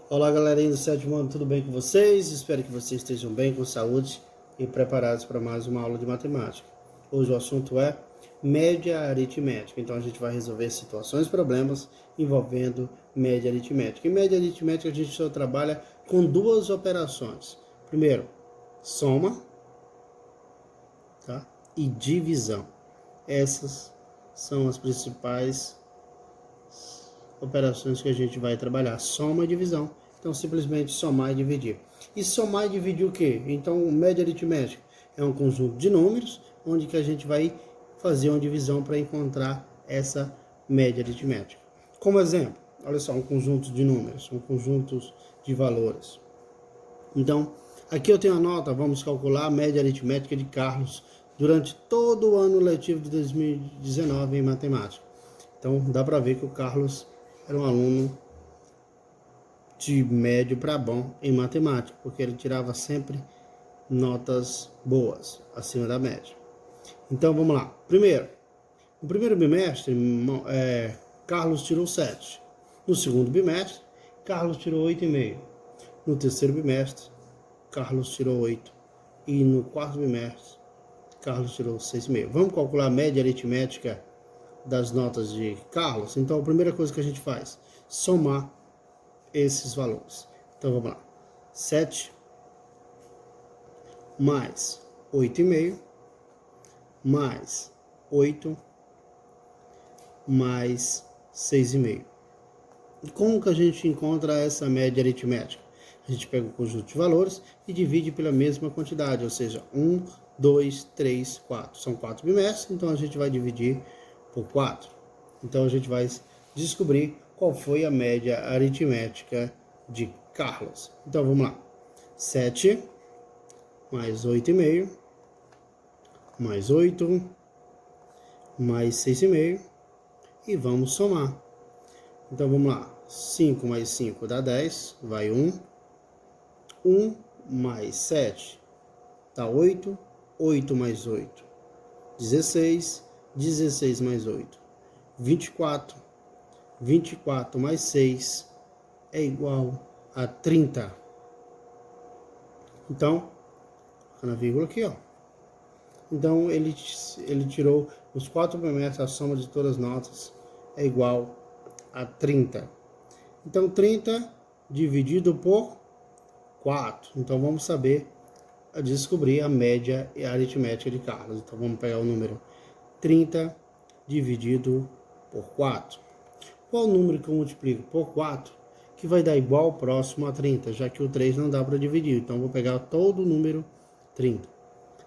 Olá, galerinha do sétimo ano, tudo bem com vocês? Espero que vocês estejam bem, com saúde e preparados para mais uma aula de matemática. Hoje o assunto é média aritmética, então a gente vai resolver situações e problemas envolvendo média aritmética. Em média aritmética a gente só trabalha com duas operações. Primeiro, soma, tá? E divisão. Essas são as principais operações que a gente vai trabalhar, soma e divisão. Então, simplesmente somar e dividir. E somar e dividir o quê? Então, média aritmética é um conjunto de números, onde que a gente vai fazer uma divisão para encontrar essa média aritmética. Como exemplo, olha só, um conjunto de números, um conjunto de valores. Então, aqui eu tenho a nota, vamos calcular a média aritmética de Carlos durante todo o ano letivo de 2019 em matemática. Então, dá para ver que o Carlos era um aluno de médio para bom em matemática, porque ele tirava sempre notas boas, acima da média. Então, vamos lá. Primeiro, no primeiro bimestre, Carlos tirou 7. No segundo bimestre, Carlos tirou 8,5. No terceiro bimestre, Carlos tirou 8. E no quarto bimestre, Carlos tirou 6,5. Vamos calcular a média aritmética das notas de Carlos? Então, a primeira coisa que a gente faz, somar esses valores. Então, vamos lá. 7 mais 8,5 mais 8 mais 6,5. E como que a gente encontra essa média aritmética? A gente pega o conjunto de valores e divide pela mesma quantidade, ou seja, 1, 2, 3, 4. São 4 bimestres, então a gente vai dividir por 4. Então a gente vai descobrir qual foi a média aritmética de Carlos. Então vamos lá. 7 mais 8,5 mais 8 mais 6,5 e vamos somar. Então vamos lá. 5 mais 5 dá 10, vai 1. 1 mais 7 dá 8. 8 mais 8, 16. 16 mais 8, 24. 24 mais 6 é igual a 30. Então, na vírgula aqui, ó. Então, ele tirou os 4 bimestres, a soma de todas as notas é igual a 30. Então, 30 dividido por 4. Então, vamos descobrir a média aritmética de Carlos. Então, vamos pegar o número 30 dividido por 4. Qual o número que eu multiplico por 4 que vai dar igual ao próximo a 30, já que o 3 não dá para dividir. Então, vou pegar todo o número 30.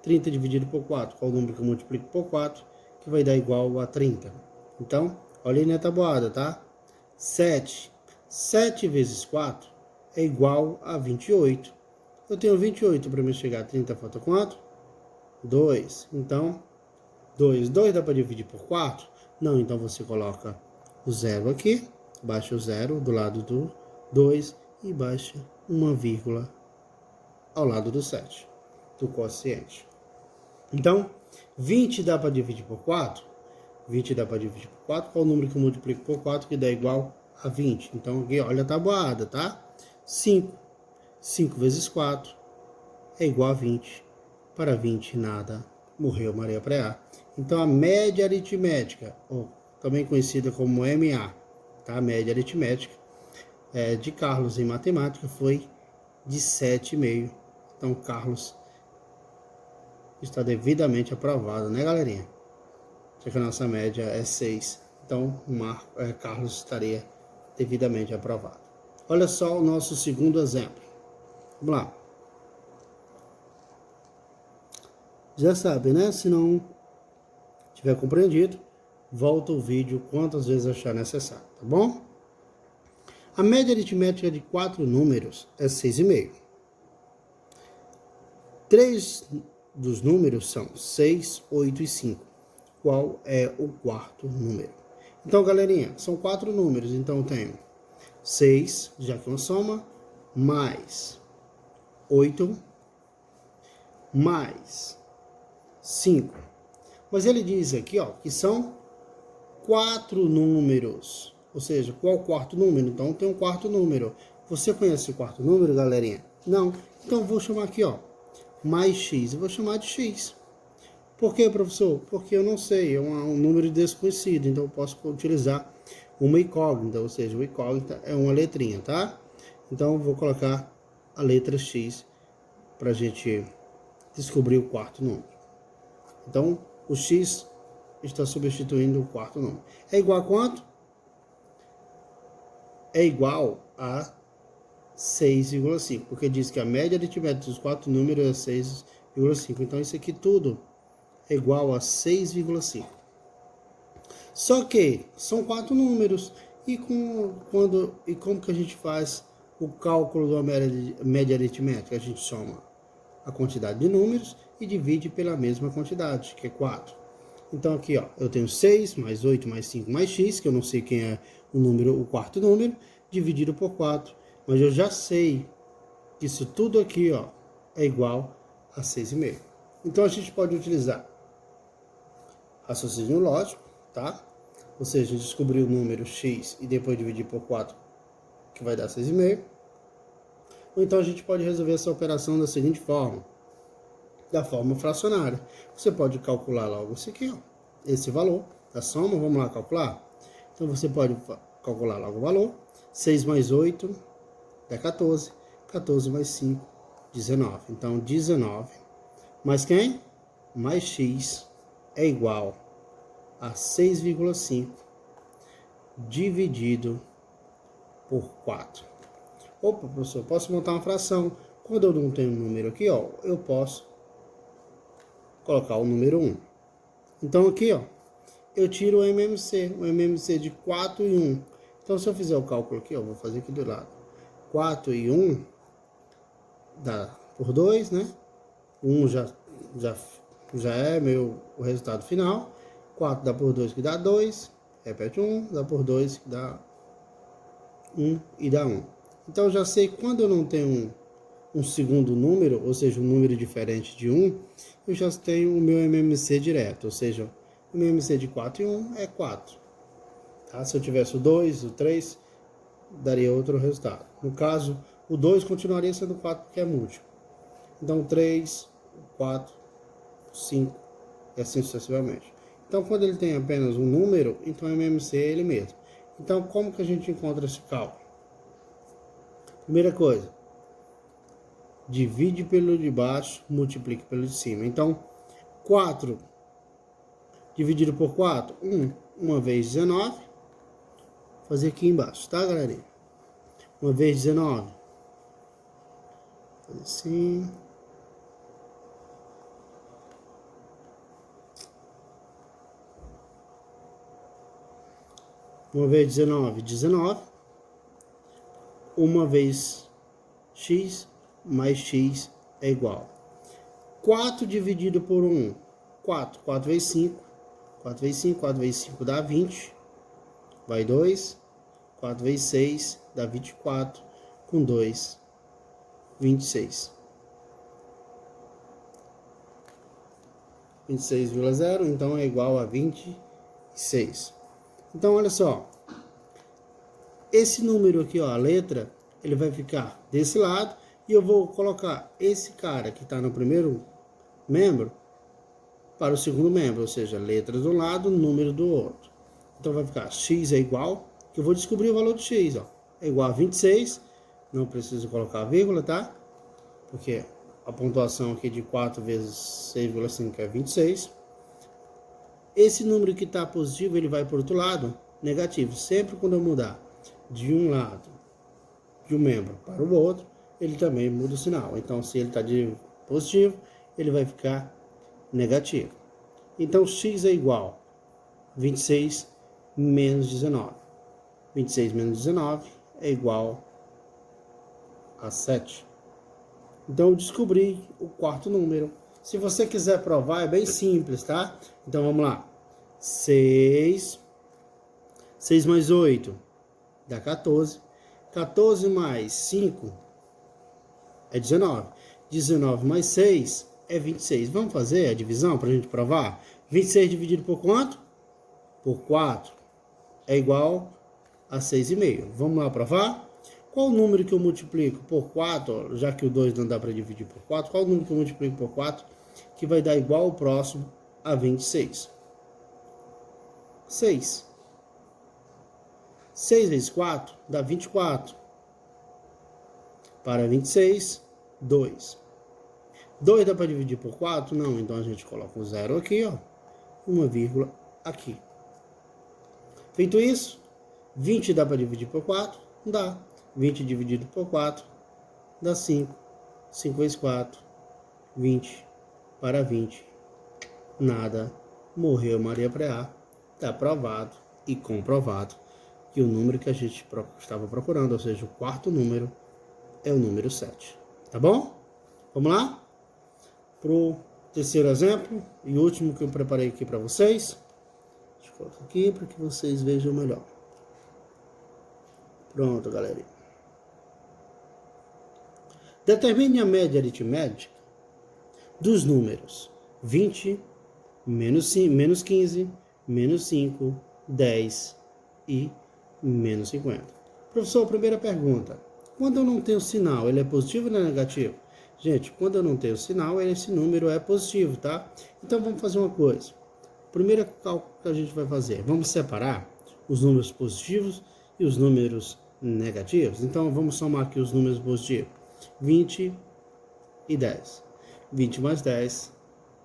30 dividido por 4, qual o número que eu multiplico por 4 que vai dar igual a 30. Então, olha aí na tabuada, tá? 7. 7 vezes 4 é igual a 28. Eu tenho 28, para me chegar a 30 falta 4? 2. Então, 2 dá para dividir por 4? Não, então você coloca o 0 aqui, baixa o 0 do lado do 2 e baixa uma vírgula ao lado do 7, do quociente. Então, 20 dá para dividir por 4? 20 dá para dividir por 4, qual o número que eu multiplico por 4 que dá igual a 20? Então, aqui, olha a tabuada, tá? 5. 5 vezes 4 é igual a 20. Para 20, nada, morreu Maria Preá. Então, a média aritmética, ou também conhecida como MA, tá? A média aritmética de Carlos em matemática foi de 7,5. Então, Carlos está devidamente aprovado, né, galerinha? Já que a nossa média é 6. Então, Carlos estaria devidamente aprovado. Olha só o nosso segundo exemplo. Vamos lá. Já sabe, né? Se não tiver compreendido, volta o vídeo quantas vezes achar necessário, tá bom? A média aritmética de 4 números é 6,5. 3 dos números são 6, 8 e 5. Qual é o quarto número? Então, galerinha, são 4 números. Então, eu tenho 6, já que é uma soma, mais 8, mais 5. Mas ele diz aqui, ó, que são 4 números. Ou seja, qual o quarto número? Então tem um quarto número. Você conhece o quarto número, galerinha? Não. Então eu vou chamar aqui, ó, mais x. Eu vou chamar de x. Por quê, professor? Porque eu não sei, é um número desconhecido. Então eu posso utilizar uma incógnita. Ou seja, uma incógnita é uma letrinha, tá? Então eu vou colocar a letra x para a gente descobrir o quarto número. Então o x está substituindo o quarto número. É igual a quanto? É igual a 6,5, porque diz que a média aritmética dos quatro números é 6,5. Então isso aqui tudo é igual a 6,5. Só que são quatro números. E como que a gente faz o cálculo da média aritmética? A gente soma a quantidade de números e divide pela mesma quantidade, que é 4. Então aqui, ó, eu tenho 6 mais 8 mais 5 mais x, que eu não sei quem é o quarto número, dividido por 4. Mas eu já sei que isso tudo aqui, ó, é igual a 6,5. Então a gente pode utilizar raciocínio lógico, tá? Ou seja, descobrir o número x e depois dividir por 4, que vai dar 6,5. Ou então a gente pode resolver essa operação da seguinte forma, da forma fracionária. Você pode calcular logo isso aqui, ó, esse valor da soma. Vamos lá calcular? Então você pode calcular logo o valor. 6 mais 8 dá 14. 14 mais 5, 19. Então 19 mais quem? Mais x é igual a 6,5 dividido por 4. Opa, professor, posso montar uma fração. Quando eu não tenho um número aqui, ó, eu posso colocar o número 1. Então aqui, ó, eu tiro o MMC de 4 e 1. Então se eu fizer o cálculo aqui, ó, vou fazer aqui do lado. 4 e 1 dá por 2, né? 1 já é o resultado final. 4 dá por 2 que dá 2. Repete 1, dá por 2 que dá 1 e dá 1. Então eu já sei quando eu não tenho um segundo número, ou seja, um número diferente de 1, eu já tenho o meu MMC direto, ou seja, o MMC de 4 e 1 é 4. Tá? Se eu tivesse o 2, o 3, daria outro resultado. No caso, o 2 continuaria sendo 4 porque é múltiplo. Então 3, 4, 5 e assim sucessivamente. Então quando ele tem apenas um número, então o MMC é ele mesmo. Então como que a gente encontra esse cálculo? Primeira coisa, divide pelo de baixo, multiplique pelo de cima. Então 4 dividido por 4, 1 vezes 19. Vou fazer aqui embaixo, tá, galerinha? 1 vezes 19. Fazer assim. Uma vez 19, 19. Uma vez x mais x é igual. 4 dividido por 1, 4. 4 vezes 5. 4 vezes 5, 4 vezes 5 dá 20. Vai 2. 4 vezes 6 dá 24. Com 2, 26. 26,0, então é igual a 26. Então, olha só. Esse número aqui, ó, a letra, ele vai ficar desse lado. E eu vou colocar esse cara que está no primeiro membro para o segundo membro. Ou seja, letra de um lado, número do outro. Então vai ficar x é igual, que eu vou descobrir o valor de x, ó. É igual a 26. Não preciso colocar vírgula, tá? Porque a pontuação aqui de 4 vezes 6,5 é 26. Esse número que está positivo, ele vai para o outro lado, negativo. Sempre quando eu mudar de um lado, de um membro para o outro, ele também muda o sinal. Então, se ele está de positivo, ele vai ficar negativo. Então, x é igual a 26 menos 19. 26 menos 19 é igual a 7. Então, eu descobri o quarto número. Se você quiser provar, é bem simples, tá? Então, vamos lá. 6 mais 8 dá 14. 14 mais 5 é 19. 19 mais 6 é 26. Vamos fazer a divisão para a gente provar? 26 dividido por quanto? Por 4 é igual a 6,5. Vamos lá provar? Qual o número que eu multiplico por 4, já que o 2 não dá para dividir por 4, qual o número que eu multiplico por 4 que vai dar igual ao próximo a 26? 6. 6 vezes 4 dá 24. Para 26, 2. 2 dá para dividir por 4? Não, então a gente coloca um zero aqui, ó, uma vírgula aqui. Feito isso, 20 dá para dividir por 4? Dá. 20 dividido por 4 dá 5. 5 vezes 4, 20. Para 20, nada. Morreu Maria Preá. Está provado e comprovado que o número que a gente estava procurando, ou seja, o quarto número, é o número 7. Tá bom? Vamos lá? Para o terceiro exemplo e último que eu preparei aqui para vocês. Deixa eu colocar aqui para que vocês vejam melhor. Pronto, galerinha. Determine a média aritmética dos números 20, menos 15, menos 5, 10 e menos 50. Professor, primeira pergunta. Quando eu não tenho sinal, ele é positivo ou negativo? Gente, quando eu não tenho sinal, esse número é positivo, tá? Então vamos fazer uma coisa. Primeiro cálculo que a gente vai fazer, vamos separar os números positivos e os números negativos. Então vamos somar aqui os números positivos. 20 e 10. 20 mais 10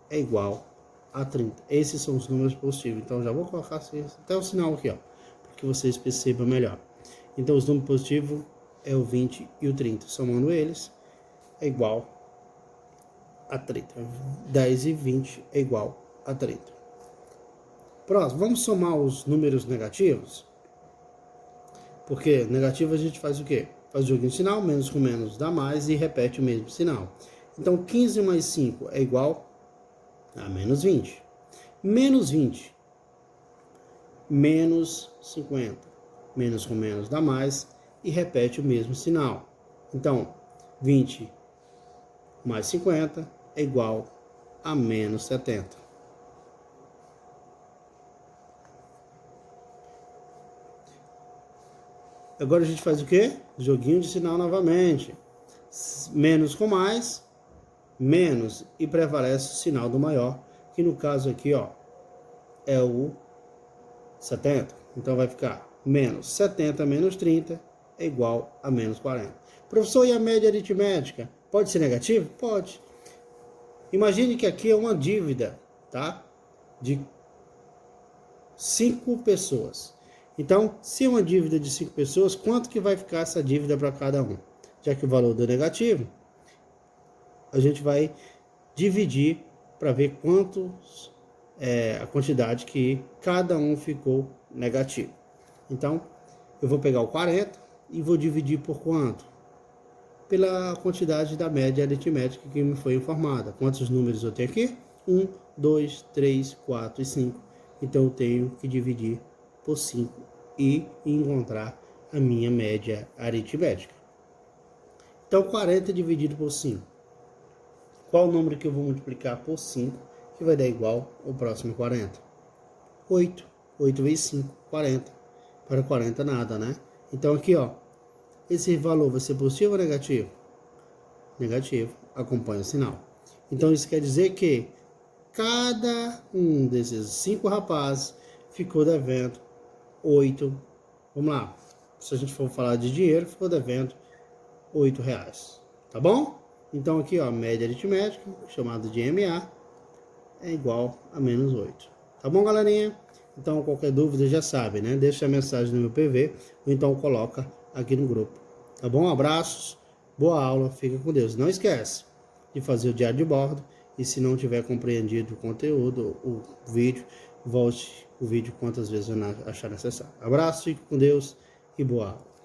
é igual a 30. Esses são os números positivos. Então já vou colocar até o sinal aqui, ó, para que vocês percebam melhor. Então os números positivos é o 20 e o 30. Somando eles é igual a 30. 10 e 20 é igual a 30. Próximo, vamos somar os números negativos. Porque negativo a gente faz o quê? Faz o joguinho de sinal, menos com menos dá mais e repete o mesmo sinal. Então 15 mais 5 é igual a menos 20. Menos 20, menos 50. Menos com menos dá mais e repete o mesmo sinal. Então 20 mais 50 é igual a menos 70. Agora a gente faz o quê? Joguinho de sinal novamente. Menos com mais, menos, e prevalece o sinal do maior, que no caso aqui, ó, é o 70. Então vai ficar menos 70 menos 30 é igual a menos 40. Professor, e a média aritmética? Pode ser negativo? Pode. Imagine que aqui é uma dívida, tá? De 5 pessoas. Então, se é uma dívida de 5 pessoas, quanto que vai ficar essa dívida para cada um? Já que o valor deu negativo, a gente vai dividir para ver quantos a quantidade que cada um ficou negativo. Então, eu vou pegar o 40 e vou dividir por quanto? Pela quantidade da média aritmética que me foi informada. Quantos números eu tenho aqui? 1, 2, 3, 4 e 5. Então, eu tenho que dividir por 5 e encontrar a minha média aritmética. Então, 40 dividido por 5. Qual o número que eu vou multiplicar por 5 que vai dar igual ao próximo 40? 8. 8 vezes 5, 40. Para 40 nada, né? Então aqui, ó, esse valor vai ser positivo ou negativo? Negativo. Acompanha o sinal. Então isso quer dizer que cada um desses 5 rapazes ficou devendo 8. Vamos lá. Se a gente for falar de dinheiro, ficou devendo R$8. Tá bom? Então aqui, ó, a média aritmética, chamada de MA, é igual a menos 8. Tá bom, galerinha? Então, qualquer dúvida já sabe, né? Deixa a mensagem no meu PV, ou então coloca aqui no grupo. Tá bom? Abraços, boa aula, fica com Deus. Não esquece de fazer o diário de bordo, e se não tiver compreendido o conteúdo, o vídeo, volte o vídeo quantas vezes achar necessário. Abraço, fique com Deus e boa aula.